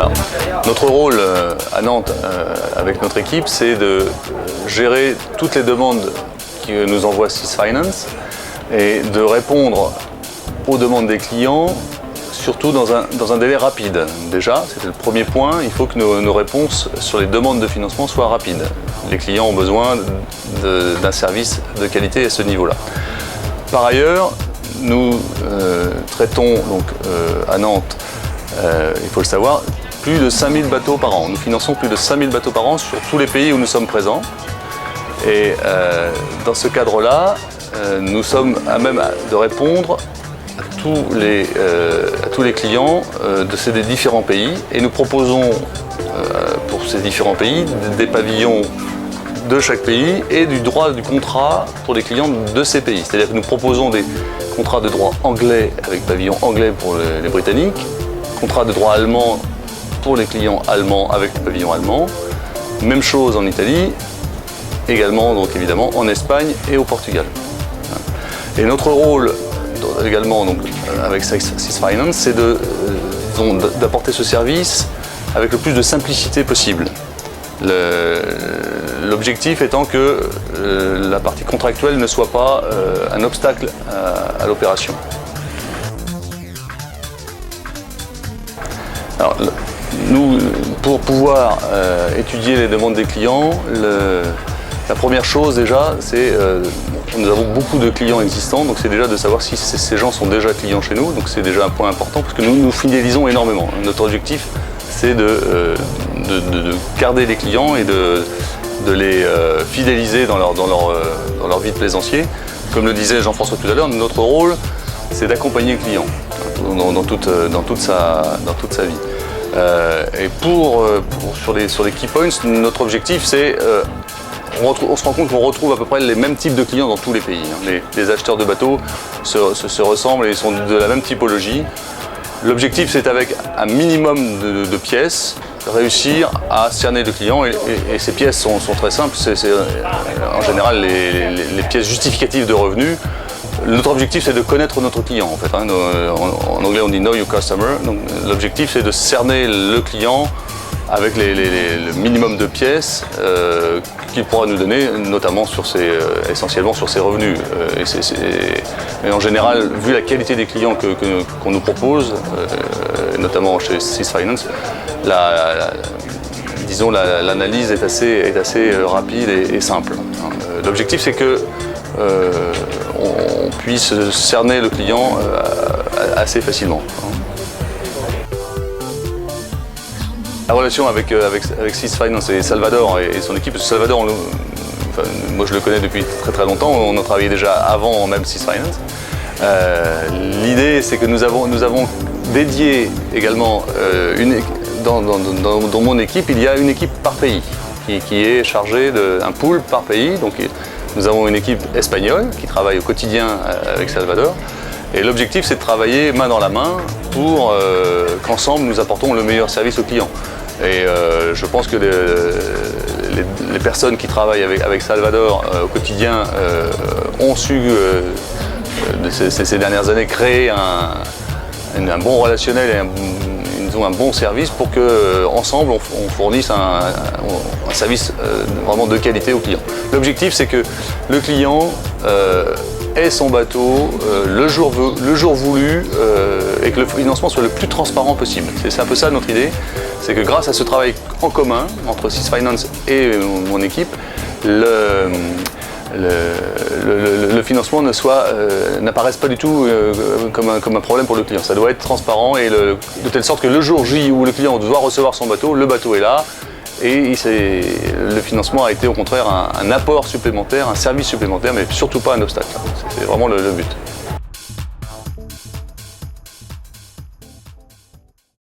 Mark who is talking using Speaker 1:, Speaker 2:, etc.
Speaker 1: Alors, notre rôle à Nantes avec notre équipe, c'est de gérer toutes les demandes que nous envoie Swiss Finance et de répondre aux demandes des clients, surtout dans un délai rapide. Déjà, c'était le premier point, il faut que nos réponses sur les demandes de financement soient rapides. Les clients ont besoin d'un service de qualité à ce niveau-là. Par ailleurs, nous traitons donc, à Nantes, il faut le savoir, plus de 5000 bateaux par an. Nous finançons plus de 5000 bateaux par an sur tous les pays où nous sommes présents. Et dans ce cadre-là, nous sommes à même de répondre à tous les clients de ces différents pays. Et nous proposons pour ces différents pays des pavillons de chaque pays et du droit du contrat pour les clients de ces pays. C'est-à-dire que nous proposons des contrats de droit anglais avec pavillon anglais pour les Britanniques, contrat de droit allemand pour les clients allemands avec le pavillon allemand. Même chose en Italie, également donc évidemment en Espagne et au Portugal. Et notre rôle également donc, avec Swiss Finance, c'est d'apporter ce service avec le plus de simplicité possible. L'objectif étant que la partie contractuelle ne soit pas un obstacle à l'opération. Alors, nous, pour pouvoir étudier les demandes des clients, la première chose déjà, c'est nous avons beaucoup de clients existants, donc c'est déjà de savoir si ces gens sont déjà clients chez nous, donc c'est déjà un point important parce que nous fidélisons énormément. Notre objectif, c'est de garder les clients et de les fidéliser dans leur vie de plaisancier. Comme le disait Jean-François tout à l'heure, notre rôle, c'est d'accompagner le client dans toute sa vie. Et sur les key points, notre objectif, c'est on se rend compte qu'on retrouve à peu près les mêmes types de clients dans tous les pays. Les acheteurs de bateaux se ressemblent et sont de la même typologie. L'objectif, c'est avec un minimum de pièces, réussir à cerner le client. Et ces pièces sont très simples. C'est en général les pièces justificatives de revenus. Notre objectif, c'est de connaître notre client. En fait, en anglais, on dit « know your customer ». L'objectif, c'est de cerner le client avec le minimum de pièces qu'il pourra nous donner, notamment essentiellement sur ses revenus. Et en général, vu la qualité des clients qu'on nous propose, notamment chez Swiss Finance, disons l'analyse est assez rapide et simple. L'objectif, c'est que on puisse cerner le client assez facilement. La relation avec Swiss Finance et Salvador et son équipe, parce que Salvador, moi je le connais depuis très longtemps, on a travaillé déjà avant même Swiss Finance. L'idée, c'est que nous avons dédié également, dans mon équipe, il y a une équipe par pays qui est chargée d'un pool par pays. Donc, nous avons une équipe espagnole qui travaille au quotidien avec Salvador. Et l'objectif, c'est de travailler main dans la main pour qu'ensemble, nous apportons le meilleur service aux clients. Et je pense que les personnes qui travaillent avec Salvador au quotidien ont su, ces dernières années, créer un bon relationnel et un bon service pour qu'ensemble, on fournisse un service vraiment de qualité aux clients. L'objectif, c'est que le client ait son bateau le jour voulu et que le financement soit le plus transparent possible. C'est un peu ça notre idée, c'est que grâce à ce travail en commun entre Swiss Finance et mon équipe, le financement n'apparaisse pas du tout comme un problème pour le client. Ça doit être transparent et de telle sorte que le jour J où le client doit recevoir son bateau, le bateau est là. Et le financement a été au contraire un apport supplémentaire, un service supplémentaire, mais surtout pas un obstacle. C'est vraiment le but.